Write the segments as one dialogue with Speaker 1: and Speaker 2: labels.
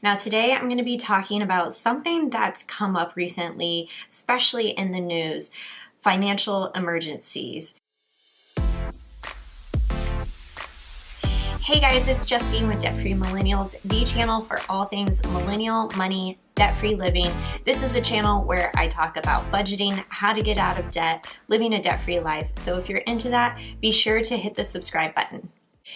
Speaker 1: Now, today I'm going to be talking about something that's come up recently, especially in the news: financial emergencies. Hey guys, it's Justine with Debt Free Millennials, the channel for all things millennial money, debt-free living. This is the channel where I talk about budgeting, how to get out of debt, living a debt-free life. So if you're into that, be sure to hit the subscribe button.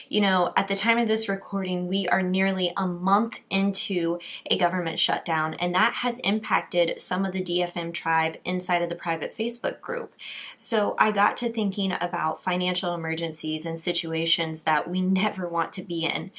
Speaker 1: You know, at the time of this recording, we are nearly a month into a government shutdown, and that has impacted some of the DFM tribe inside of the private Facebook group. So I got to thinking about financial emergencies and situations that we never want to be in.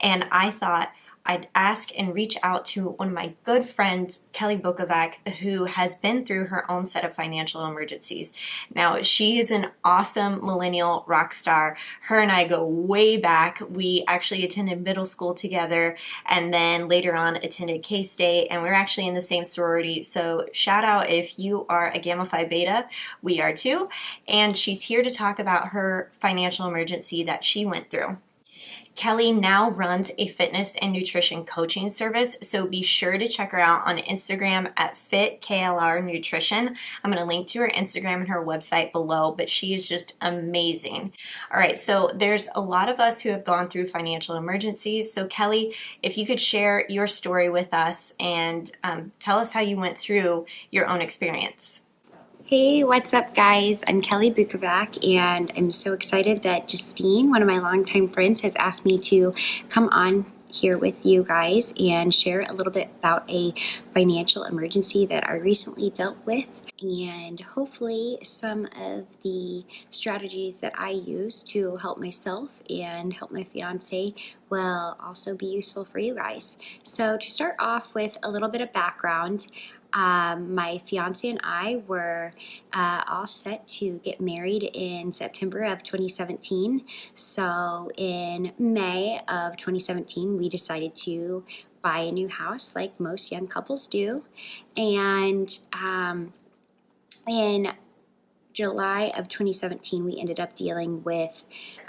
Speaker 1: And I thought I'd ask and reach out to one of my good friends, Kelly Bukovac, who has been through her own set of financial emergencies. Now, she is an awesome millennial rock star. Her and I go way back. We actually attended middle school together and then later on attended K-State, and we're actually in the same sorority. So shout out if you are a Gamma Phi Beta. We are too. And she's here to talk about her financial emergency that she went through. Kelly now runs a fitness and nutrition coaching service, so be sure to check her out on Instagram at FitKLR Nutrition. I'm going to link to her Instagram and her website below, but she is just amazing. All right, so there's a lot of us who have gone through financial emergencies. So Kelly, if you could share your story with us and tell us how you went through your own experience.
Speaker 2: Hey, what's up, guys? I'm Kelly Bukovac, and I'm so excited that Justine, one of my longtime friends, has asked me to come on here with you guys and share a little bit about a financial emergency that I recently dealt with, and hopefully some of the strategies that I use to help myself and help my fiance will also be useful for you guys. So to start off with a little bit of background, my fiance and I were all set to get married in September of 2017. So in May of 2017, we decided to buy a new house like most young couples do. And in July of 2017, we ended up dealing with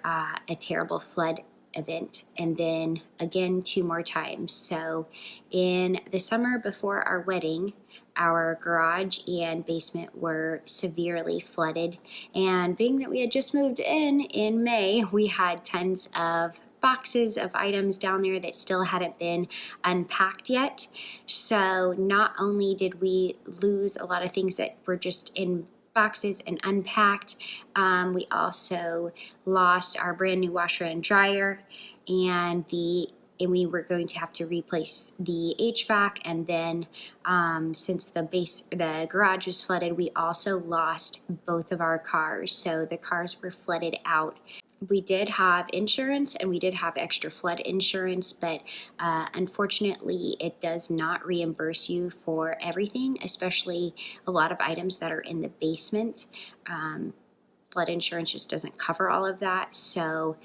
Speaker 2: a terrible flood event, and then again 2 more times. So in the summer before our wedding, our garage and basement were severely flooded, and being that we had just moved in May, we had tons of boxes of items down there that still hadn't been unpacked yet. So not only did we lose a lot of things that were just in boxes and unpacked, we also lost our brand new washer and dryer, and we were going to have to replace the HVAC, and then since the garage was flooded, we also lost both of our cars. So the cars were flooded out. We did have insurance and we did have extra flood insurance, but unfortunately it does not reimburse you for everything, especially a lot of items that are in the basement. Flood insurance just doesn't cover all of that. So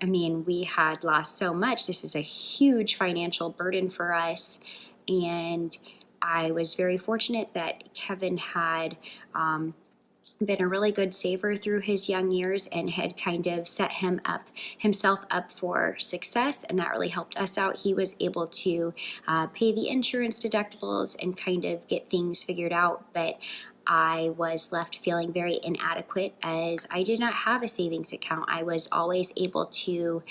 Speaker 2: I mean, we had lost so much. This is a huge financial burden for us, and I was very fortunate that Kevin had been a really good saver through his young years and had kind of set himself up for success, and that really helped us out. He was able to pay the insurance deductibles and kind of get things figured out, but I was left feeling very inadequate as I did not have a savings account. I was always able to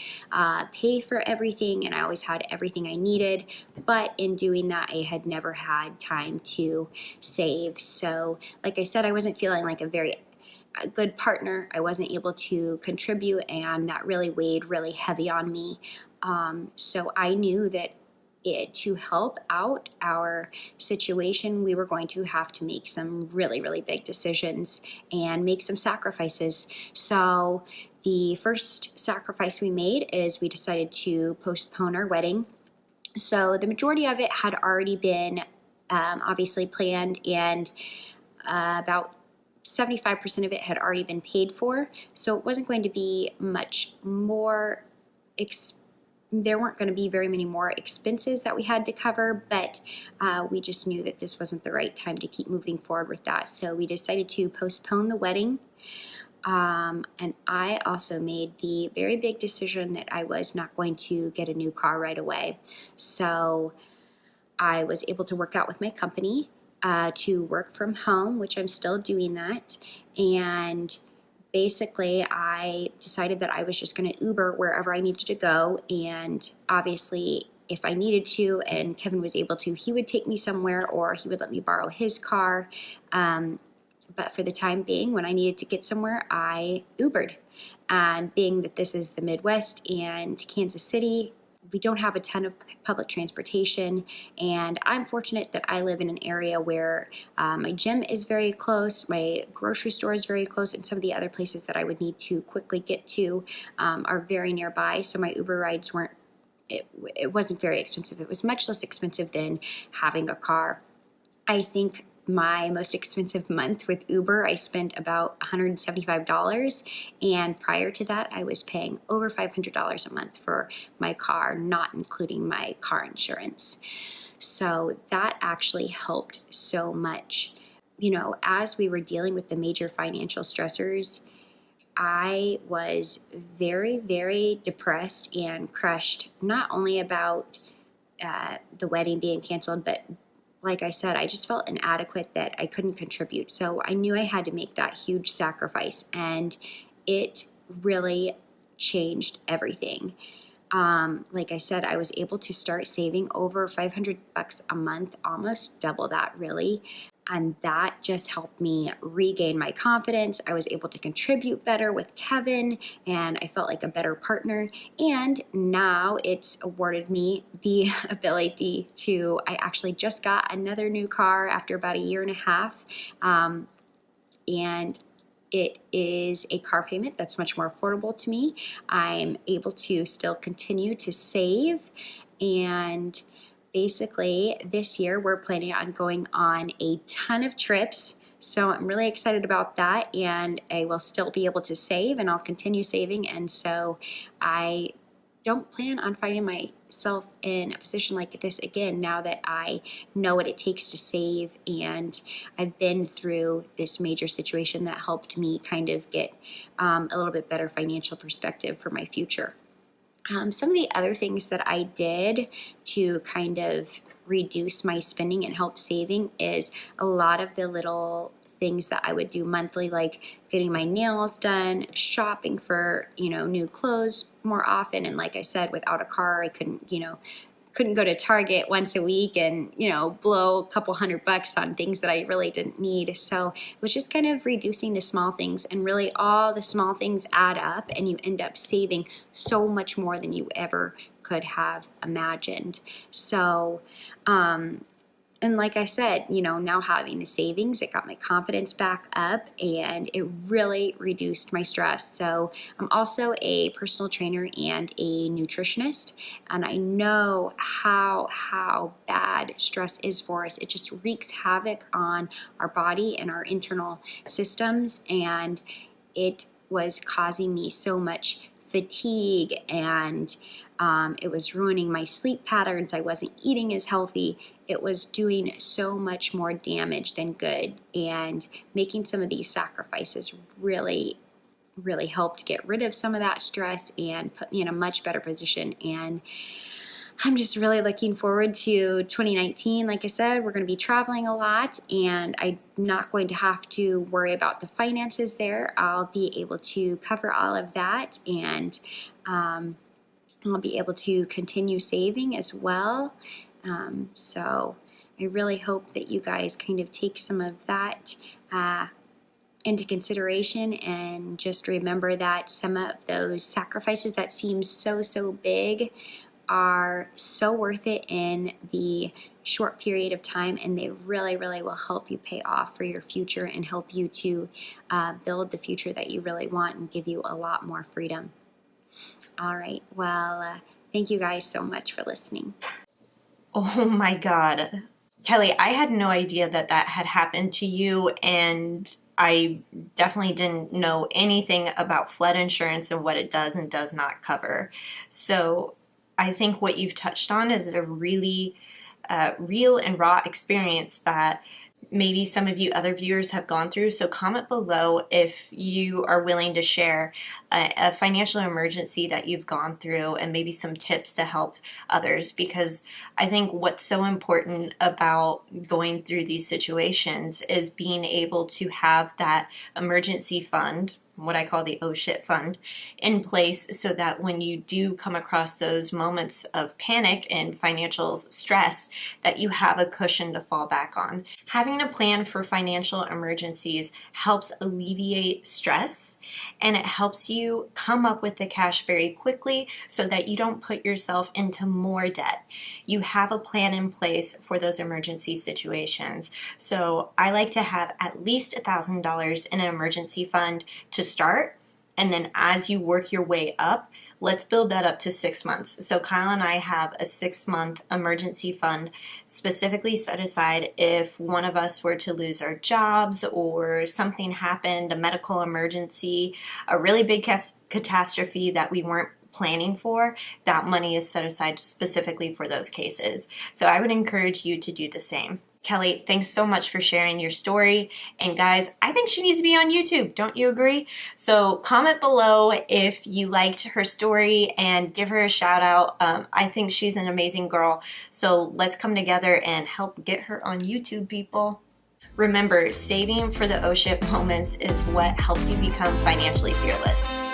Speaker 2: pay for everything, and I always had everything I needed, but in doing that, I had never had time to save. So like I said, I wasn't feeling like a very good partner. I wasn't able to contribute, and that really weighed really heavy on me. So I knew that to help out our situation, we were going to have to make some really, really big decisions and make some sacrifices. So the first sacrifice we made is we decided to postpone our wedding. So the majority of it had already been obviously planned, and about 75% of it had already been paid for. So it wasn't going to be much more there weren't going to be very many more expenses that we had to cover, but we just knew that this wasn't the right time to keep moving forward with that. So we decided to postpone the wedding. And I also made the very big decision that I was not going to get a new car right away. So I was able to work out with my company to work from home, which I'm still doing that. And basically, I decided that I was just going to Uber wherever I needed to go. And obviously, if I needed to and Kevin was able to, he would take me somewhere or he would let me borrow his car. But for the time being, when I needed to get somewhere, I Ubered. And being that this is the Midwest and Kansas City, we don't have a ton of public transportation, and I'm fortunate that I live in an area where my gym is very close, my grocery store is very close, and some of the other places that I would need to quickly get to are very nearby, so my Uber rides weren't, it wasn't very expensive. It was much less expensive than having a car. I think my most expensive month with Uber, I spent about $175. And prior to that, I was paying over $500 a month for my car, not including my car insurance. So that actually helped so much. You know, as we were dealing with the major financial stressors, I was very, very depressed and crushed, not only about the wedding being canceled, but like I said, I just felt inadequate that I couldn't contribute. So I knew I had to make that huge sacrifice, and it really changed everything. Like I said, I was able to start saving over $500 a month, almost double that really. And that just helped me regain my confidence. I was able to contribute better with Kevin, and I felt like a better partner. And now it's awarded me the ability to, I actually just got another new car after about a year and a half. And it is a car payment that's much more affordable to me. I'm able to still continue to save, and basically this year we're planning on going on a ton of trips. So I'm really excited about that, and I will still be able to save, and I'll continue saving. And so I don't plan on finding myself in a position like this again now that I know what it takes to save, and I've been through this major situation that helped me kind of get a little bit better financial perspective for my future. Some of the other things that I did to kind of reduce my spending and help saving is a lot of the little things that I would do monthly, like getting my nails done, shopping for, new clothes more often. And like I said, without a car, I couldn't go to Target once a week and, blow a couple $100 on things that I really didn't need. So it was just kind of reducing the small things, and really all the small things add up, and you end up saving so much more than you ever could have imagined. So, and like I said, now having the savings, it got my confidence back up, and it really reduced my stress. So I'm also a personal trainer and a nutritionist, and I know how bad stress is for us. It just wreaks havoc on our body and our internal systems, and it was causing me so much fatigue, and it was ruining my sleep patterns. I wasn't eating as healthy. It was doing so much more damage than good. And making some of these sacrifices really, really helped get rid of some of that stress and put me in a much better position. And I'm just really looking forward to 2019. Like I said, we're going to be traveling a lot, and I'm not going to have to worry about the finances there. I'll be able to cover all of that, and I'll be able to continue saving as well. So I really hope that you guys kind of take some of that into consideration, and just remember that some of those sacrifices that seem so big are so worth it in the short period of time, and they really will help you pay off for your future and help you to build the future that you really want and give you a lot more freedom. All right, well, thank you guys so much for listening.
Speaker 1: Oh my God. Kelly, I had no idea that had happened to you, and I definitely didn't know anything about flood insurance and what it does and does not cover. So I think what you've touched on is a really real and raw experience that maybe some of you other viewers have gone through. So comment below if you are willing to share a financial emergency that you've gone through and maybe some tips to help others, because I think what's so important about going through these situations is being able to have that emergency fund, what I call the oh shit fund, in place so that when you do come across those moments of panic and financial stress, that you have a cushion to fall back on. Having a plan for financial emergencies helps alleviate stress, and it helps you come up with the cash very quickly so that you don't put yourself into more debt. You have a plan in place for those emergency situations. So I like to have at least $1,000 in an emergency fund to start, and then as you work your way up, let's build that up to 6 months. So Kyle and I have a 6-month emergency fund specifically set aside if one of us were to lose our jobs or something happened, a medical emergency, a really big catastrophe that we weren't planning for. That money is set aside specifically for those cases. So I would encourage you to do the same. Kelly, thanks so much for sharing your story. And guys, I think she needs to be on YouTube. Don't you agree? So comment below if you liked her story and give her a shout out. I think she's an amazing girl. So let's come together and help get her on YouTube, people. Remember, saving for the oh shit moments is what helps you become financially fearless.